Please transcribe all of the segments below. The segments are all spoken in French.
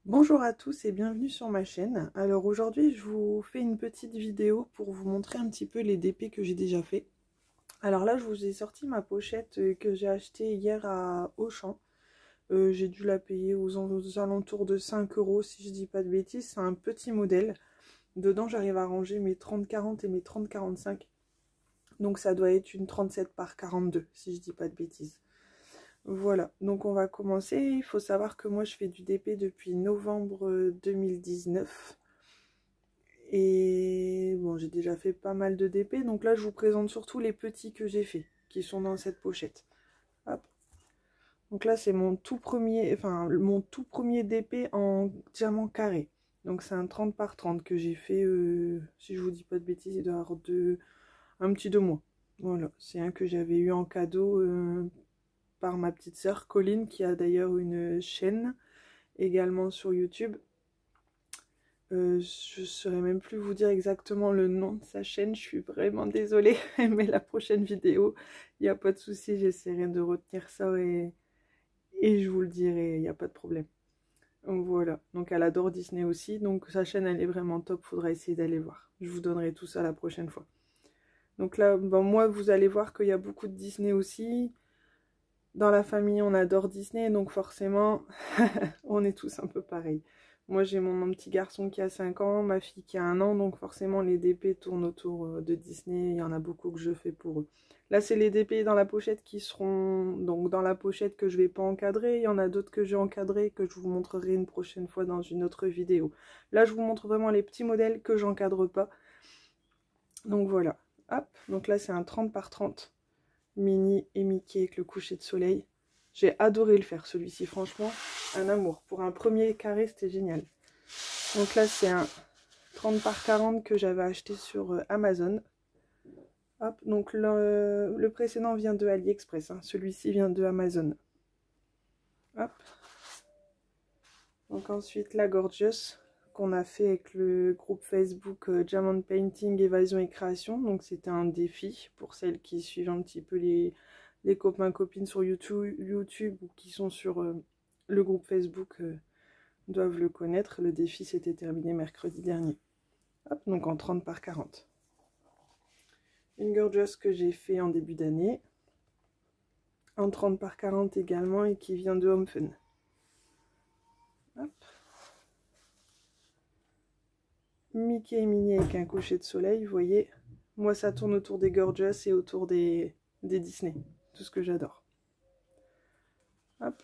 Bonjour à tous et bienvenue sur ma chaîne. Alors aujourd'hui je vous fais une petite vidéo pour vous montrer un petit peu les DP que j'ai déjà fait. Alors là je vous ai sorti ma pochette que j'ai achetée hier à Auchan. J'ai dû la payer aux alentours de 5 € si je dis pas de bêtises. C'est un petit modèle. Dedans j'arrive à ranger mes 30-40 et mes 30-45. Donc ça doit être une 37 par 42 si je dis pas de bêtises. Voilà, donc on va commencer. Il faut savoir que moi je fais du DP depuis novembre 2019. Et bon, j'ai déjà fait pas mal de DP. Donc là je vous présente surtout les petits que j'ai fait, qui sont dans cette pochette. Hop. Donc là c'est mon tout premier, mon tout premier DP en diamant carré. Donc c'est un 30 par 30 que j'ai fait, si je vous dis pas de bêtises, il doit y avoir un petit 2 mois. Voilà, c'est un que j'avais eu en cadeau par ma petite sœur Colline, qui a d'ailleurs une chaîne également sur YouTube. Je ne saurais même plus vous dire exactement le nom de sa chaîne, je suis vraiment désolée, mais la prochaine vidéo, il n'y a pas de souci, j'essaierai de retenir ça et je vous le dirai, il n'y a pas de problème. Donc voilà, donc elle adore Disney aussi, donc sa chaîne elle est vraiment top, faudra essayer d'aller voir. Je vous donnerai tout ça la prochaine fois. Donc là, bon, moi vous allez voir qu'il y a beaucoup de Disney aussi. Dans la famille on adore Disney, donc forcément on est tous un peu pareils. Moi j'ai mon petit garçon qui a 5 ans, ma fille qui a 1 an, donc forcément les DP tournent autour de Disney, il y en a beaucoup que je fais pour eux. Là c'est les DP dans la pochette qui seront donc dans la pochette que je vais pas encadrer, il y en a d'autres que j'ai encadrés que je vous montrerai une prochaine fois dans une autre vidéo. Là je vous montre vraiment les petits modèles que j'encadre pas. Donc voilà, hop, donc là c'est un 30 par 30. Minnie et Mickey avec le coucher de soleil. J'ai adoré le faire celui-ci, franchement, un amour. Pour un premier carré, c'était génial. Donc là, c'est un 30 par 40 que j'avais acheté sur Amazon. Hop, donc le précédent vient de AliExpress, hein. Celui-ci vient de Amazon. Hop. Donc ensuite, la Gorgeous, qu'on a fait avec le groupe Facebook Diamond Painting, Évasion et Création. Donc c'était un défi pour celles qui suivent un petit peu les copains copines sur YouTube ou qui sont sur le groupe Facebook doivent le connaître. Le défi s'était terminé mercredi dernier. Hop, donc en 30 par 40. Une Gorgeous que j'ai fait en début d'année. En 30 par 40 également et qui vient de Home Fun. Hop. Mickey et Minnie avec un coucher de soleil, vous voyez. Moi ça tourne autour des Gorgeous et autour des Disney. Tout ce que j'adore. Hop.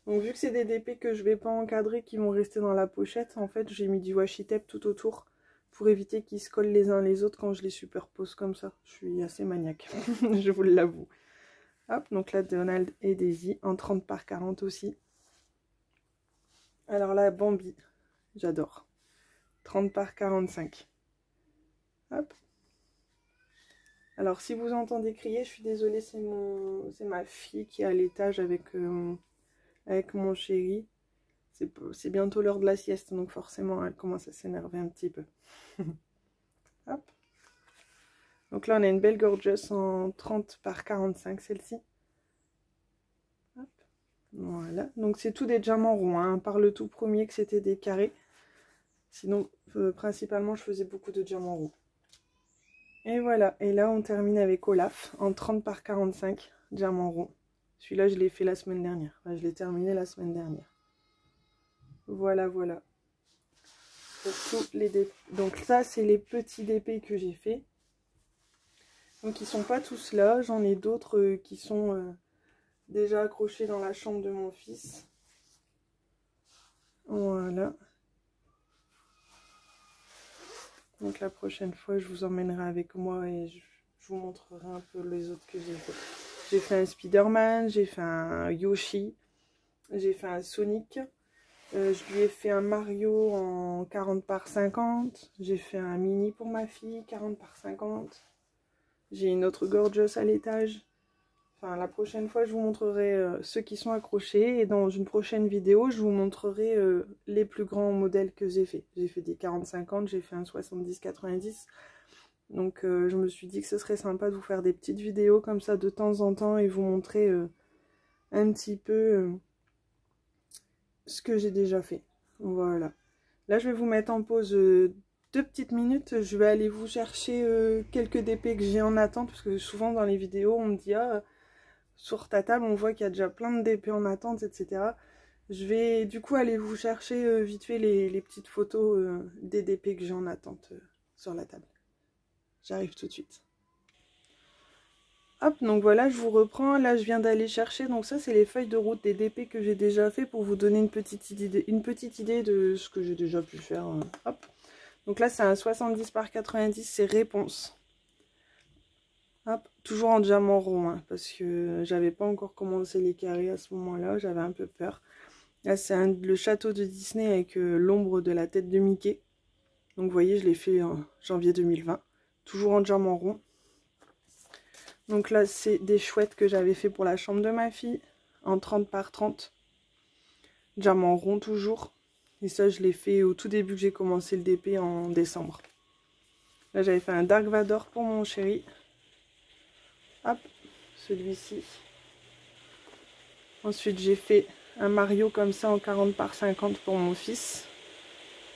Donc vu que c'est des DP que je vais pas encadrer, qui vont rester dans la pochette, en fait j'ai mis du washi tape tout autour pour éviter qu'ils se collent les uns les autres quand je les superpose comme ça. Je suis assez maniaque, je vous l'avoue. Hop, donc là Donald et Daisy en 30 par 40 aussi. Alors là Bambi, j'adore. 30 par 45. Hop. Alors si vous entendez crier, je suis désolée, c'est ma fille qui est à l'étage avec mon chéri. C'est bientôt l'heure de la sieste, donc forcément elle commence à s'énerver un petit peu. Hop. Donc là on a une belle Gorgeous en 30 par 45 celle-ci. Voilà, donc c'est tout des diamants ronds, hein, par le tout premier que c'était des carrés. Sinon principalement je faisais beaucoup de diamants ronds. Et voilà, et là on termine avec Olaf en 30 par 45 diamants ronds. Celui-là je l'ai fait la semaine dernière, enfin, je l'ai terminé la semaine dernière. Voilà, voilà. Pour tous les DP. Donc ça c'est les petits DP que j'ai fait. Donc ils sont pas tous là, j'en ai d'autres qui sont déjà accrochés dans la chambre de mon fils. Voilà. Donc la prochaine fois je vous emmènerai avec moi et je vous montrerai un peu les autres que j'ai fait. J'ai fait un Spider-Man, j'ai fait un Yoshi, j'ai fait un Sonic. Je lui ai fait un Mario en 40 par 50. J'ai fait un mini pour ma fille, 40 par 50. J'ai une autre Gorgeous à l'étage. Enfin, la prochaine fois, je vous montrerai ceux qui sont accrochés. Et dans une prochaine vidéo, je vous montrerai les plus grands modèles que j'ai fait. J'ai fait des 40-50, j'ai fait un 70-90. Donc, je me suis dit que ce serait sympa de vous faire des petites vidéos comme ça de temps en temps et vous montrer un petit peu ce que j'ai déjà fait. Voilà. Là, je vais vous mettre en pause 2 petites minutes. Je vais aller vous chercher quelques DP que j'ai en attente. Parce que souvent dans les vidéos, on me dit « Ah, sur ta table, on voit qu'il y a déjà plein de DP en attente, etc. » Je vais du coup aller vous chercher vite fait les petites photos des DP que j'ai en attente sur la table. J'arrive tout de suite. Hop, donc voilà, je vous reprends. Là, je viens d'aller chercher. Donc ça, c'est les feuilles de route des DP que j'ai déjà fait pour vous donner une petite idée de ce que j'ai déjà pu faire. Hop. Donc là, c'est un 70 par 90, c'est réponse. Hop, toujours en diamant rond, hein, parce que j'avais pas encore commencé les carrés à ce moment-là. J'avais un peu peur. Là, c'est le château de Disney avec l'ombre de la tête de Mickey. Donc, vous voyez, je l'ai fait en janvier 2020. Toujours en diamant rond. Donc là, c'est des chouettes que j'avais fait pour la chambre de ma fille. En 30 par 30. Diamant rond toujours. Et ça, je l'ai fait au tout début que j'ai commencé le DP en décembre. Là, j'avais fait un Dark Vador pour mon chéri. Hop, celui-ci. Ensuite, j'ai fait un Mario comme ça en 40 par 50 pour mon fils.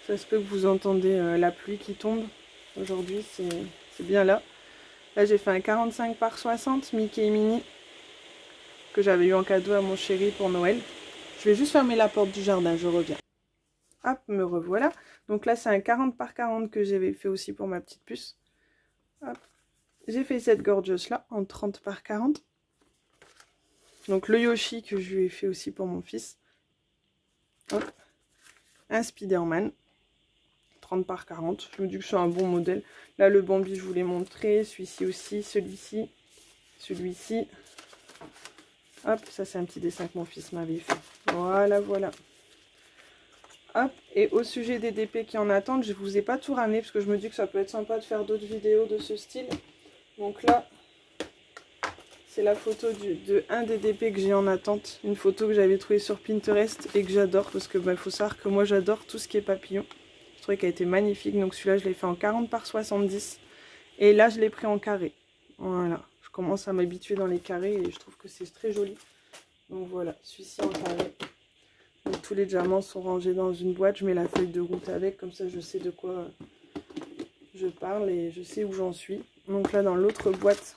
Ça se peut que vous entendez la pluie qui tombe. Aujourd'hui, c'est bien là. Là, j'ai fait un 45 par 60 Mickey et Minnie que j'avais eu en cadeau à mon chéri pour Noël. Je vais juste fermer la porte du jardin, je reviens. Hop, me revoilà. Donc là, c'est un 40 par 40 que j'avais fait aussi pour ma petite puce. Hop. J'ai fait cette gorgeous là en 30 par 40. Donc le Yoshi que je lui ai fait aussi pour mon fils. Hop. Un Spider-Man. 30 par 40. Je me dis que c'est un bon modèle. Là, le Bambi, je vous l'ai montré. Celui-ci aussi. Celui-ci. Celui-ci. Hop. Ça, c'est un petit dessin que mon fils m'avait fait. Voilà, voilà. Hop. Et au sujet des DP qui en attendent, je ne vous ai pas tout ramené parce que je me dis que ça peut être sympa de faire d'autres vidéos de ce style. Donc là, c'est la photo de un des DP que j'ai en attente. Une photo que j'avais trouvée sur Pinterest et que j'adore parce que faut savoir que moi j'adore tout ce qui est papillon. Je trouvais qu'elle était magnifique. Donc celui-là, je l'ai fait en 40 par 70. Et là, je l'ai pris en carré. Voilà. Je commence à m'habituer dans les carrés et je trouve que c'est très joli. Donc voilà, celui-ci en carré. Donc tous les diamants sont rangés dans une boîte. Je mets la feuille de route avec. Comme ça, je sais de quoi je parle et je sais où j'en suis. Donc là, dans l'autre boîte,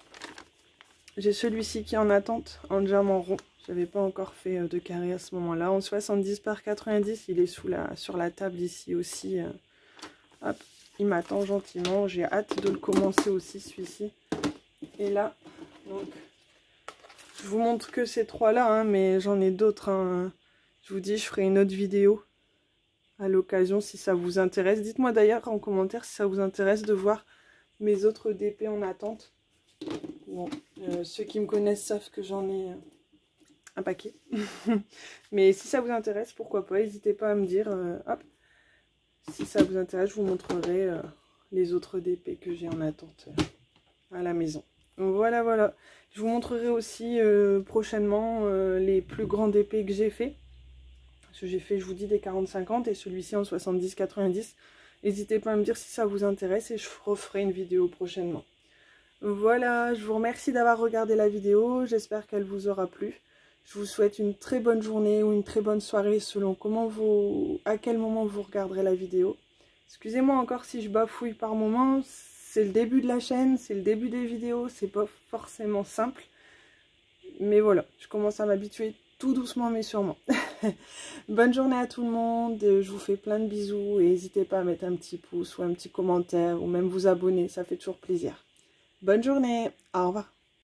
j'ai celui-ci qui est en attente, en diamant rond. Je n'avais pas encore fait de carré à ce moment-là. En 70 par 90, il est sur la table ici aussi. Hop, il m'attend gentiment. J'ai hâte de le commencer aussi, celui-ci. Et là, donc, je vous montre que ces trois-là, hein, mais j'en ai d'autres. Hein. Je vous dis, je ferai une autre vidéo à l'occasion si ça vous intéresse. Dites-moi d'ailleurs en commentaire si ça vous intéresse de voir mes autres DP en attente. Bon, ceux qui me connaissent savent que j'en ai un paquet. Mais si ça vous intéresse, pourquoi pas, n'hésitez pas à me dire. Hop, si ça vous intéresse, je vous montrerai les autres DP que j'ai en attente à la maison. Donc voilà, voilà. Je vous montrerai aussi prochainement les plus grands DP que j'ai fait. Parce que j'ai fait, je vous dis, des 40-50 et celui-ci en 70-90. N'hésitez pas à me dire si ça vous intéresse et je referai une vidéo prochainement. Voilà, je vous remercie d'avoir regardé la vidéo, j'espère qu'elle vous aura plu. Je vous souhaite une très bonne journée ou une très bonne soirée selon à quel moment vous regarderez la vidéo. Excusez-moi encore si je bafouille par moment, c'est le début de la chaîne, c'est le début des vidéos, c'est pas forcément simple. Mais voilà, je commence à m'habituer tout doucement mais sûrement. Bonne journée à tout le monde, je vous fais plein de bisous et n'hésitez pas à mettre un petit pouce ou un petit commentaire ou même vous abonner, ça fait toujours plaisir. Bonne journée, au revoir.